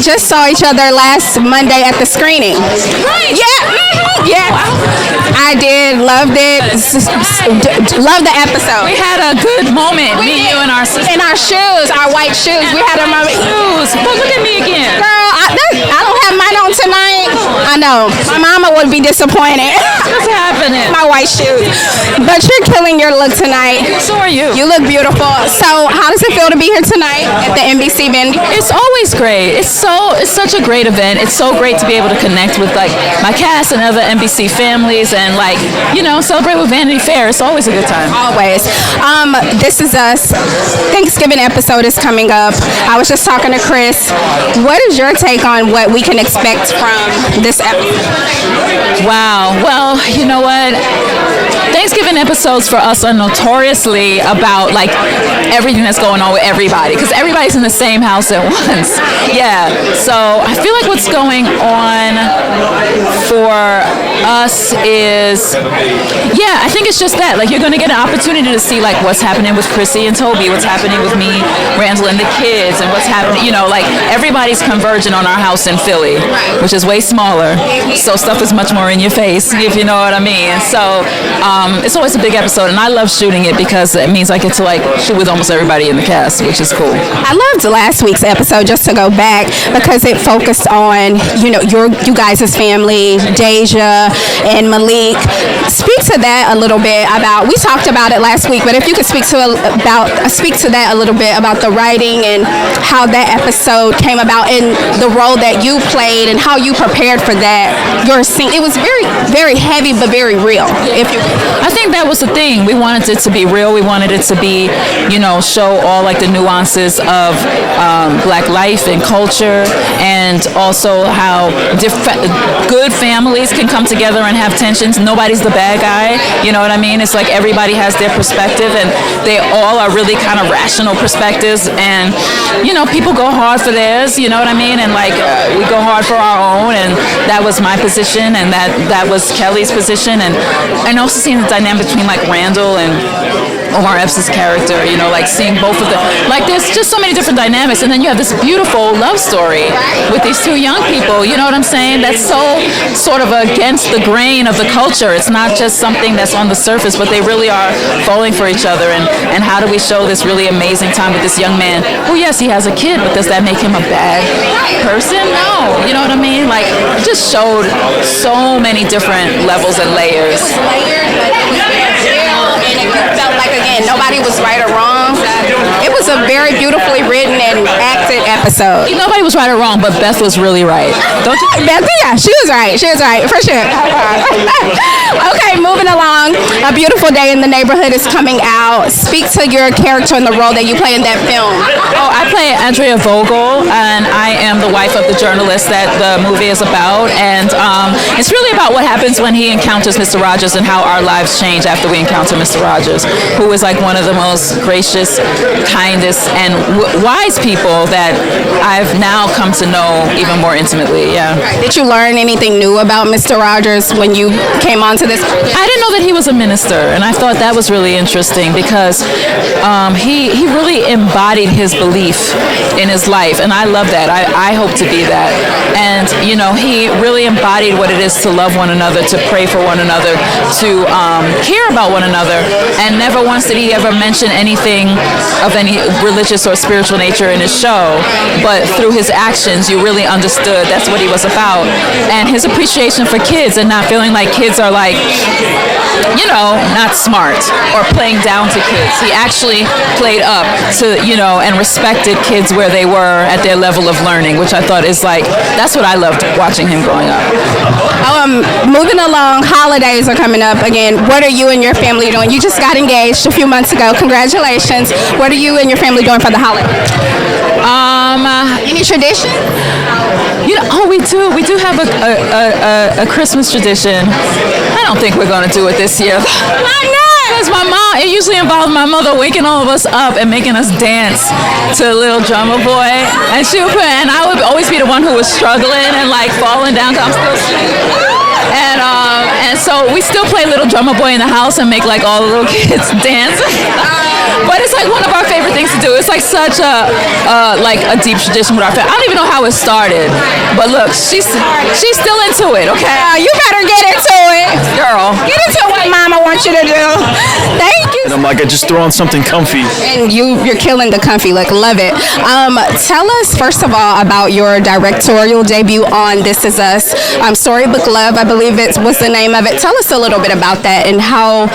we just saw each other last Monday at the screening. Right. Yeah. Yeah. I did. Loved it. Loved the episode. We had a good moment, me, you, and our sister. In our shoes, our white shoes. We had a moment. Shoes. But look at me again. Girl, I don't have mine on tonight. I know. My mama would be disappointed. What's happening? My white shoes. But you're killing your look tonight. So are you. You look beautiful. So how does it feel to be here tonight at the NBC Vanity? It's always great. It's such a great event. It's so great to be able to connect with like my cast and other NBC families and like, celebrate with Vanity Fair. It's always a good time. Always. This Is Us. Thanksgiving episode is coming up. I was just talking to Chris. What is your take on what we can expect from this episode? Wow. Well, you know what? Thanksgiving episodes for us are notoriously about like everything that's going on with everybody because everybody's in the same house at once. Yeah. So I feel like what's going on for us is, I think it's just that. Like you're going to get an opportunity to see like what's happening with Chrissy and Toby, what's happening with me, Randall, and the kids, and what's happening. Like everybody's converging on our house in Philly, which is way smaller. So stuff is much more in your face, if you know what I mean. So it's always a big episode, and I love shooting it because it means I get to like shoot with almost everybody in the cast, which is cool. I loved last week's episode, just to go back, because it focused on you guys' family, Deja and Malik. Speak to that a little bit about. We talked about it last week, but if you could speak to that a little bit about the writing and how that episode came about and the role that you played and how you prepared for that. Your scene, it was very, very heavy but very real. I think that was the thing. We wanted it to be real. We wanted it to be, show all like the nuances of Black life and culture, and also how good families can come together and have tensions. Nobody's the bad guy. You know what I mean? It's like everybody has their perspective, and they all are really kind of rational perspectives. And people go hard for theirs. You know what I mean? And like we go hard for our own. And that was my position, and that was Kelly's position, and also seeing the dynamic between like Randall and Omar Epps' character, like seeing both of them. Like there's just so many different dynamics, and then you have this beautiful love story with these two young people, you know what I'm saying? That's so sort of against the grain of the culture. It's not just something that's on the surface, but they really are falling for each other. And how do we show this really amazing time with this young man who, yes, he has a kid, but does that make him a bad person? No. You know what I mean? Like, it just showed so many different levels and layers. And it felt like, again, nobody was right or wrong. It was a very beautifully written and acted episode. Nobody was right or wrong, but Beth was really right. Don't you? Beth, yeah, she was right. She was right, for sure. Okay, moving along. A Beautiful Day in the Neighborhood is coming out. Speak to your character and the role that you play in that film. Oh, I play Andrea Vogel, and I am the wife of the journalist that the movie is about. And it's really about what happens when he encounters Mr. Rogers and how our lives change after we encounter Mr. Rogers, who is like one of the most gracious, kindest, and wise people that I've now come to know even more intimately. Yeah. Did you learn anything new about Mr. Rogers when you came onto this? I didn't know that he was a minister, and I thought that was really interesting because he really embodied his belief in his life, and I love that. I hope to be that. And he really embodied what it is to love one another, to pray for one another, to care about one another, and never once did he ever mention anything of any religious or spiritual nature in his show, but through his actions you really understood that's what he was about. And his appreciation for kids and not feeling like kids are like, not smart or playing down to kids. He actually played up to, and respected kids where they were at their level of learning, which I thought is like, that's what I loved watching him growing up. Moving along, holidays are coming up again. What are you and your family doing? You just got engaged a few months ago. Congratulations. What are you and your family doing for the holidays? Any tradition? We do have a Christmas tradition. I don't think we're going to do it this year. Why not? Because my mom, it usually involves my mother waking all of us up and making us dance to Little Drummer Boy. And I would always be the one who was struggling and like falling down because I'm still sleeping. And so we still play Little Drummer Boy in the house and make like all the little kids dance. But it's like one of our favorite things to do. It's like such a deep tradition with our family. I don't even know how it started, but look, she's still into it. Okay, you better get into it, girl. Get into what Mama wants you to do. Thank you. And I'm like, I just throw on something comfy. And you're killing the comfy look. Love it. Tell us first of all about your directorial debut on This Is Us. Storybook Love, I believe it was the name of it. Tell us a little bit about that and how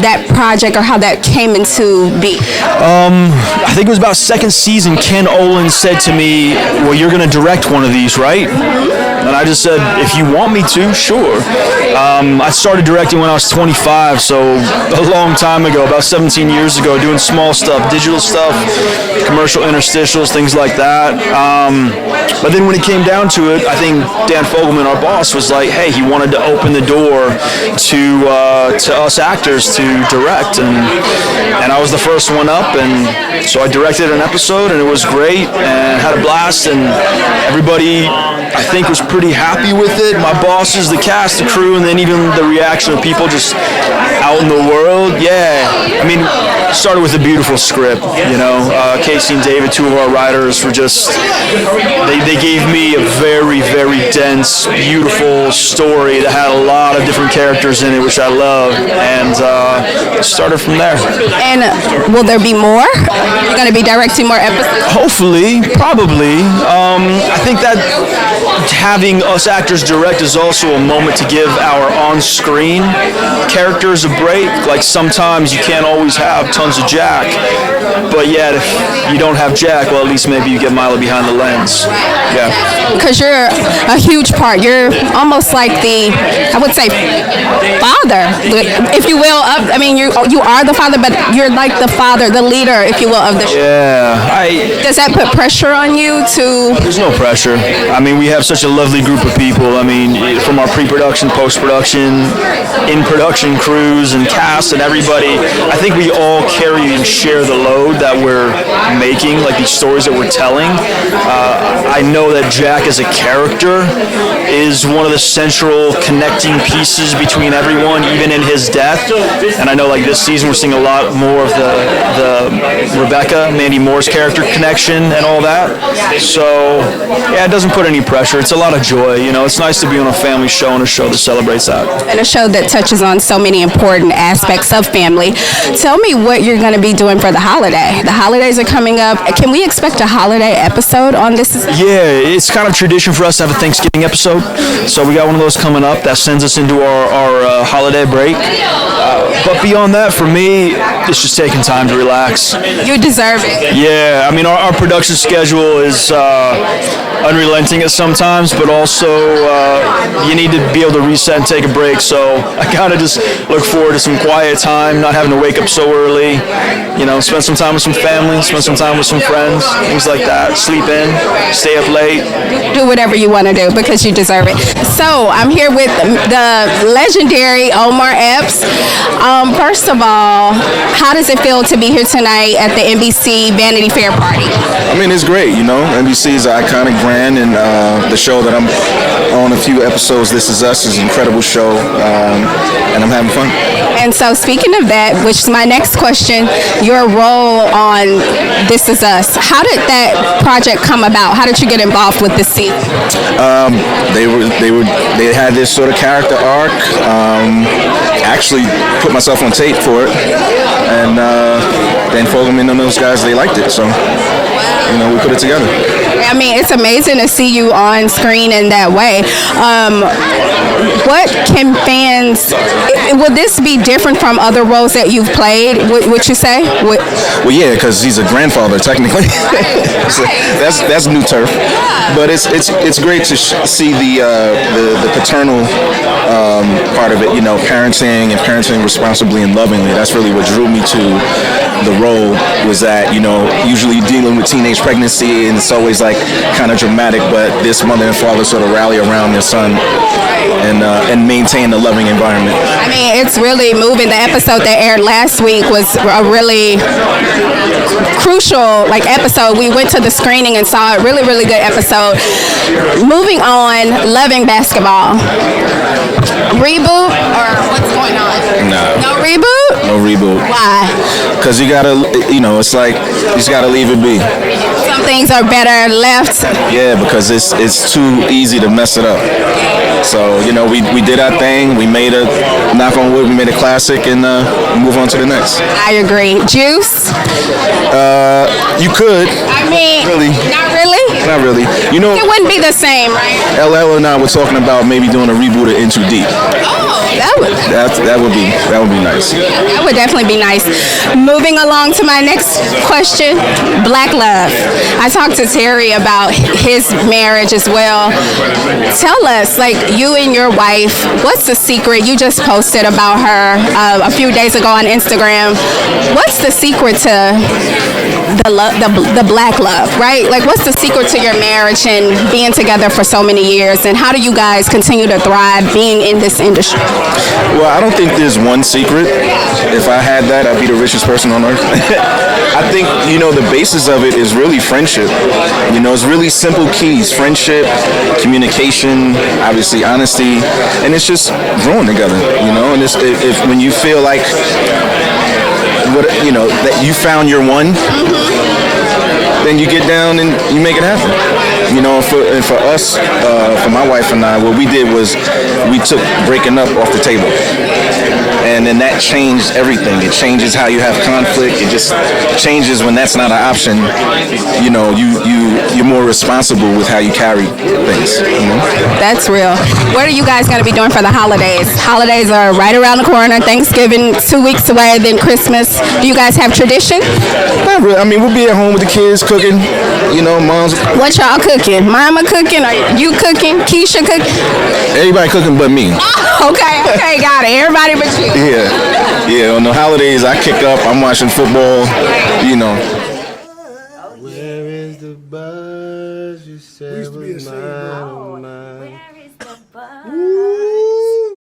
that project or how that came into being. I think it was about second season. Ken Olin said to me, well, you're going to direct one of these, right? And I just said, if you want me to, sure. I started directing when I was 25, so a long time ago, about 17 years ago, doing small stuff, digital stuff, commercial interstitials, things like that. But then when it came down to it, I think Dan Fogelman, our boss, was like, hey, he wanted to open the door to us actors to direct, and I was the first one up, and so I directed an episode, and it was great, and had a blast, and everybody, I think, was pretty happy with it. My bosses, the cast, the crew, and then even the reaction of people just out in the world. Yeah, I mean, started with a beautiful script, you know. Casey and David, two of our writers, were just, they gave me a very, very dense, beautiful story that had a lot of different characters in it, which I love, and started from there. And will there be more? You're going to be directing more episodes? Hopefully, probably. I think that having us actors direct is also a moment to give our on-screen characters a break. Like, sometimes you can't always have tons of Jack, but yet if you don't have Jack, well, at least maybe you get Milo behind the lens. Yeah. Because you're a huge part. You're almost like the, I would say, father, if you will. I mean, you are the father, but you're like the father, the leader, if you will, of the show. Yeah. Does that put pressure on you to? There's no pressure. I mean, we have such a lovely group of people. I mean, from our pre-production, post-production, in-production crews and cast and everybody, I think we all carry and share the load that we're making, like these stories that we're telling. I know that Jack as a character is one of the central connecting pieces between everyone, even in his death. And I know, like, this season we're seeing a lot more of the Rebecca, Mandy Moore's character connection and all that. So, yeah, it doesn't put any pressure. It's a lot of joy, you know. It's nice to be on a family show and a show that celebrates that. And a show that touches on so many important aspects of family. Tell me what you're going to be doing for the holiday. The holidays are coming up. Can we expect a holiday episode on this? Yeah, it's kind of tradition for us to have a Thanksgiving episode. So we got one of those coming up that sends us into our holiday break. But beyond that, for me, it's just taking time to relax. You deserve it. Yeah, I mean, our production schedule is unrelenting at sometimes, but also you need to be able to reset and take a break. So I kind of just look forward to some quiet time, not having to wake up so early, you know, spend some time with some family, spend some time with some friends, things like that. Sleep in, stay up late. Do whatever you want to do because you deserve it. So I'm here with the legendary Omar Epps. First of all, how does it feel to be here tonight at the NBC Vanity Fair party? I mean, it's great, you know. NBC is an iconic brand, and the show that I'm on a few episodes, This Is Us, is an incredible show, and I'm having fun. And so speaking of that, which is my next question, your role on This Is Us, how did that project come about? How did you get involved with this season? They had this sort of character arc. Actually put myself on tape for it, and Dan Fogelman and those guys, they liked it, so you know, we put it together. I mean, it's amazing to see you on screen in that way. What can fans? Will this be different from other roles that you've played? Would you say? Well, yeah, because he's a grandfather technically. So that's new turf. But it's great to see the paternal part of it. You know, parenting and parenting responsibly and lovingly. That's really what drew me to the role. Was that, you know, usually dealing with teenage pregnancy and it's always like kind of dramatic, but this mother and father sort of rally around their son and maintain a loving environment. I mean, it's really moving. The episode that aired last week was a really crucial episode. We went to the screening and saw a really, really good episode. Moving on, loving basketball. Reboot or what's going on? going on? No. No reboot? No reboot. Why? Because you gotta, it's like you just gotta leave it be. Some things are better left. Yeah, because it's too easy to mess it up. So we did our thing. We made a knock on wood. We made a classic, and move on to the next. I agree. Juice? You could. I mean, Really? Not really? Not really. It wouldn't be the same, right? LL and I were talking about maybe doing a reboot of In Too Deep. Oh, That would be nice. that would definitely be nice. Moving along to my next question, Black love. I talked to Terry about his marriage as well. Tell us, like, you and your wife, what's the secret? You just posted about her a few days ago on Instagram. What's the secret to the black love, right? Like, what's the secret to your marriage and being together for so many years? And how do you guys continue to thrive being in this industry? Well, I don't think there's one secret. If I had that, I'd be the richest person on earth. I think, the basis of it is really friendship. It's really simple keys: friendship, communication, obviously honesty, and it's just growing together, and if when you feel like that you found your one, then you get down and you make it happen. For us, for my wife and I, what we did was we took breaking up off the table. And then that changed everything. It changes how you have conflict. It just changes when that's not an option. You're more responsible with how you carry things. That's real. What are you guys going to be doing for the holidays? Holidays are right around the corner. Thanksgiving 2 weeks away, then Christmas. Do you guys have tradition? Not really. I mean, we'll be at home with the kids cooking. Mom's. What y'all cooking? Mama cooking? Are you cooking? Keisha cooking? Everybody cooking but me. Okay, got it. Everybody but you. Yeah. On the holidays, I kick up. I'm watching football. Where is the buzz? You said was mine, oh mine.